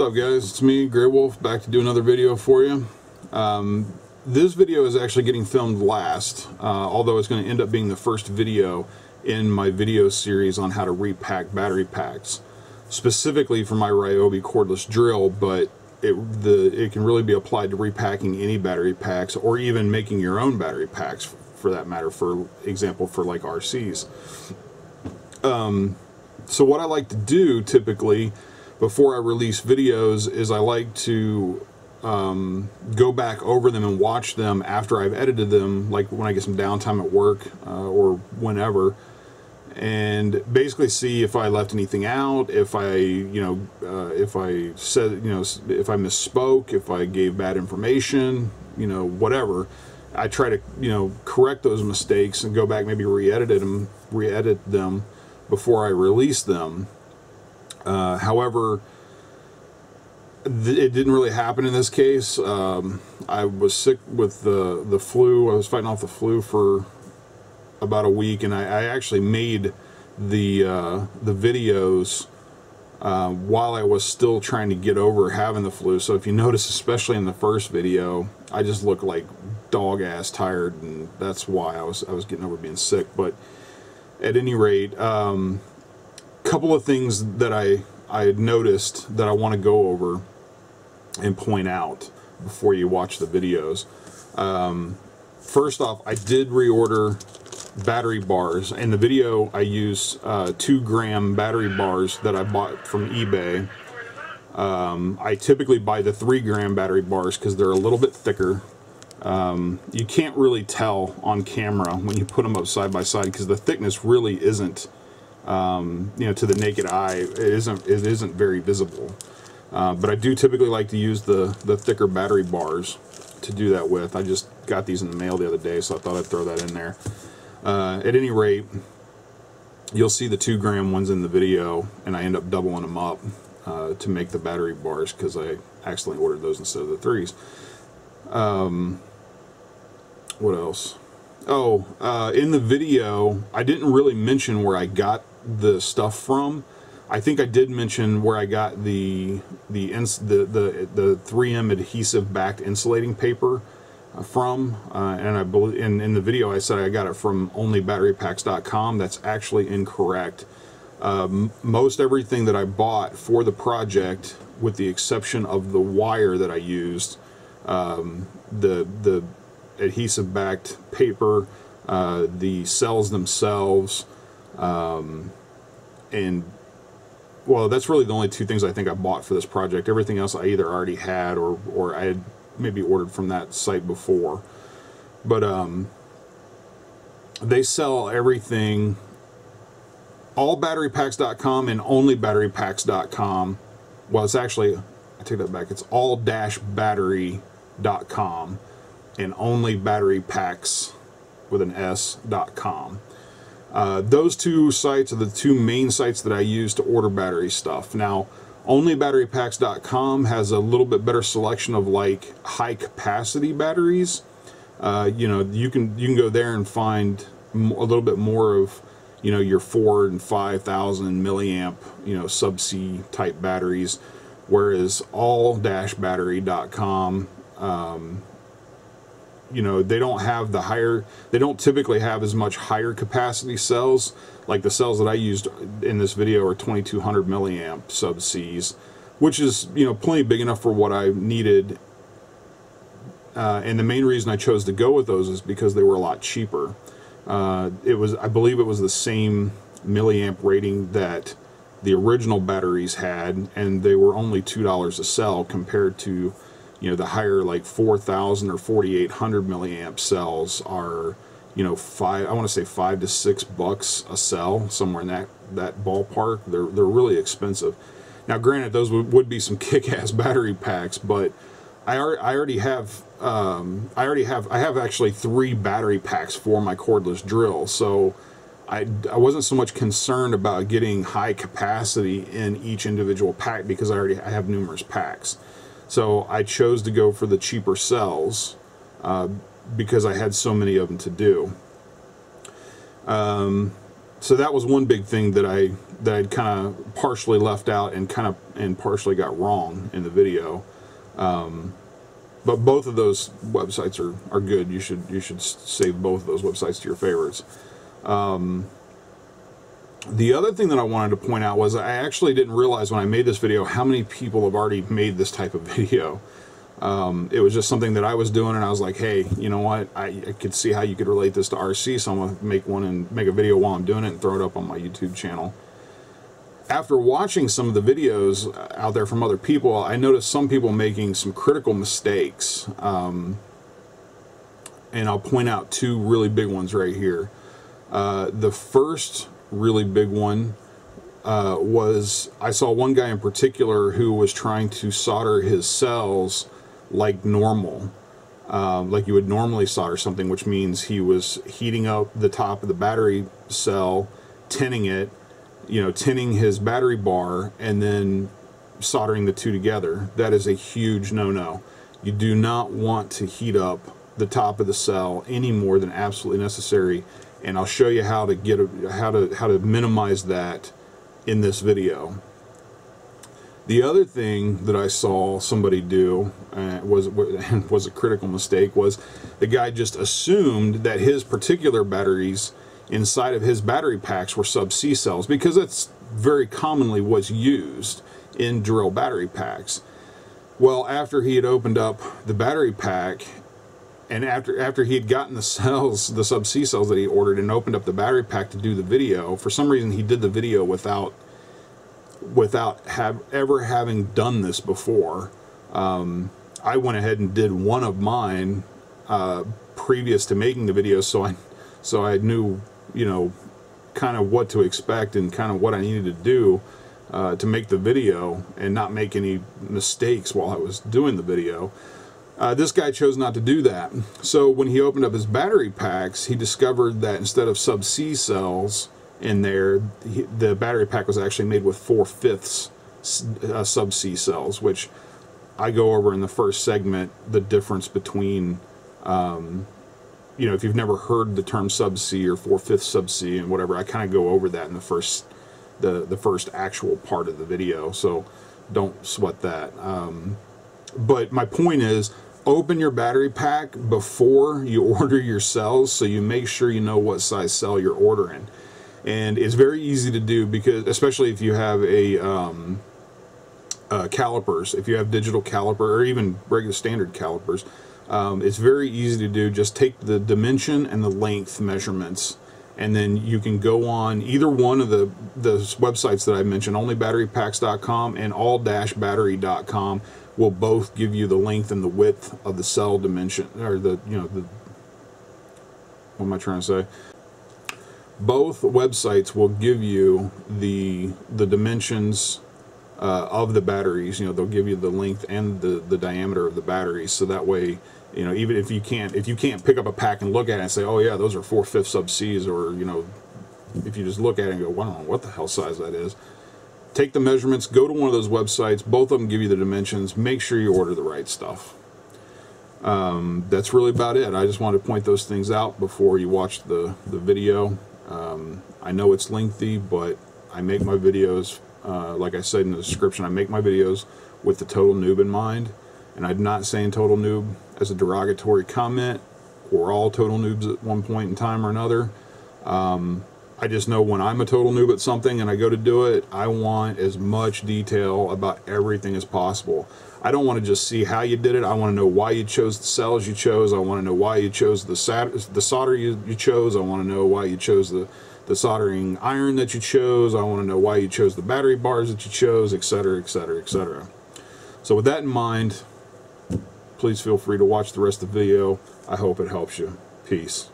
up, guys? It's me, Grey Wolf, back to do another video for you. This video is actually getting filmed last, although it's going to end up being the first video in my video series on how to repack battery packs, specifically for my Ryobi cordless drill, but it can really be applied to repacking any battery packs, or even making your own battery packs, for that matter, for example, for like RCs. So what I like to do typically before I release videos is I like to go back over them and watch them after I've edited them, like when I get some downtime at work or whenever, and basically see if I left anything out, if I, if I said, if I misspoke, if I gave bad information, whatever. I try to, correct those mistakes and go back, maybe re-edit them before I release them. However, it didn't really happen in this case. I was sick with the flu. I was fighting off the flu for about a week, and I actually made the videos while I was still trying to get over having the flu. So if you notice, especially in the first video, I just look like dog-ass tired, and that's why I was getting over being sick. But at any rate, couple of things that I had noticed that I want to go over and point out before you watch the videos. First off, I did reorder battery bars. In the video, I use 2-gram battery bars that I bought from eBay. I typically buy the 3-gram battery bars because they're a little bit thicker. You can't really tell on camera when you put them up side by side because the thickness really isn't, to the naked eye, it isn't very visible. But I do typically like to use the thicker battery bars to do that with. I just got these in the mail the other day, so I thought I'd throw that in there. At any rate, you'll see the 2-gram ones in the video, and I end up doubling them up to make the battery bars because I accidentally ordered those instead of the 3s. What else? Oh, in the video, I didn't really mention where I got the stuff from. I think I did mention where I got the 3M adhesive backed insulating paper from, and I believe in the video I said I got it from onlybatterypacks.com. That's actually incorrect. Most everything that I bought for the project, with the exception of the wire that I used, the adhesive backed paper, the cells themselves, and well, that's really the only 2 things I think I bought for this project. Everything else I either already had or I had maybe ordered from that site before. But they sell everything, allbatterypacks.com and onlybatterypacks.com. Well, it's actually, I take that back, it's all-battery.com and onlybatterypacks with an S.com. Those 2 sites are the 2 main sites that I use to order battery stuff. Now, onlybatterypacks.com has a little bit better selection of like high capacity batteries. You can go there and find a little bit more of your 4,000 and 5,000 milliamp subsea type batteries, whereas all-battery.com they don't have the higher, they don't typically have as much higher capacity cells. Like the cells that I used in this video are 2200 milliamp subseas, which is, plenty big enough for what I needed. And the main reason I chose to go with those is because they were a lot cheaper. I believe it was the same milliamp rating that the original batteries had, and they were only $2 a cell compared to, the higher, like 4,000 or 4,800 milliamp cells are, I want to say $5 to $6 a cell, somewhere in that ballpark. They're really expensive. Now, granted, those would be some kick-ass battery packs, but I have actually 3 battery packs for my cordless drill, so I wasn't so much concerned about getting high capacity in each individual pack because I have numerous packs. So I chose to go for the cheaper cells because I had so many of them to do. So that was one big thing that I'd kind of partially left out and partially got wrong in the video. But both of those websites are good. You should save both of those websites to your favorites. The other thing that I wanted to point out was I actually didn't realize when I made this video how many people have already made this type of video. It was just something that I was doing, and I was like, hey, you know what? I could see how you could relate this to RC, so I'm going to make one and make a video while I'm doing it and throw it up on my YouTube channel. After watching some of the videos out there from other people, I noticed some people making some critical mistakes. And I'll point out two really big ones right here. The first really big one was I saw one guy in particular who was trying to solder his cells like normal, like you would normally solder something, which means he was heating up the top of the battery cell, tinning it, tinning his battery bar, and then soldering the two together. That is a huge no-no. You do not want to heat up the top of the cell any more than absolutely necessary, and I'll show you how to get how to minimize that in this video. The other thing that I saw somebody do was a critical mistake. Was the guy just assumed that his particular batteries inside of his battery packs were sub-C cells, because that's very commonly what's used in drill battery packs. Well, after he had opened up the battery pack, and after he had gotten the cells, the sub-C cells that he ordered, and opened up the battery pack to do the video, for some reason he did the video without ever having done this before. I went ahead and did one of mine previous to making the video, so I knew, kind of what to expect and kind of what I needed to do to make the video and not make any mistakes while I was doing the video. This guy chose not to do that. So when he opened up his battery packs, he discovered that instead of sub-C cells in there, the battery pack was actually made with 4/5 sub-C cells, which I go over in the first segment, the difference between, if you've never heard the term sub-C or 4/5 sub-C and whatever, I kind of go over that in the first actual part of the video, so don't sweat that. But my point is, open your battery pack before you order your cells, so you make sure you know what size cell you're ordering. And it's very easy to do, because especially if you have calipers, if you have digital caliper or even regular standard calipers, it's very easy to do. Just take the dimension and the length measurements, and then you can go on either one of the websites that I mentioned, onlybatterypacks.com and all-battery.com will both give you the length and the width of the cell dimension, or what am I trying to say? Both websites will give you the dimensions of the batteries. They'll give you the length and the diameter of the batteries, so that way, even if you can't pick up a pack and look at it and say, oh yeah, those are 4/5 sub-Cs, or if you just look at it and go, well, I don't know what the hell size that is. Take the measurements, go to one of those websites, both of them give you the dimensions, make sure you order the right stuff. That's really about it. I just wanted to point those things out before you watch the video. I know it's lengthy, but I make my videos, like I said in the description, I make my videos with the total noob in mind, and I'm not saying total noob as a derogatory comment. We're all total noobs at one point in time or another. I just know when I'm a total noob at something and I go to do it, I want as much detail about everything as possible. I don't want to just see how you did it. I want to know why you chose the cells you chose. I want to know why you chose the solder you chose. I want to know why you chose the soldering iron that you chose. I want to know why you chose the battery bars that you chose, etc., etc., etc. So with that in mind, please feel free to watch the rest of the video. I hope it helps you. Peace.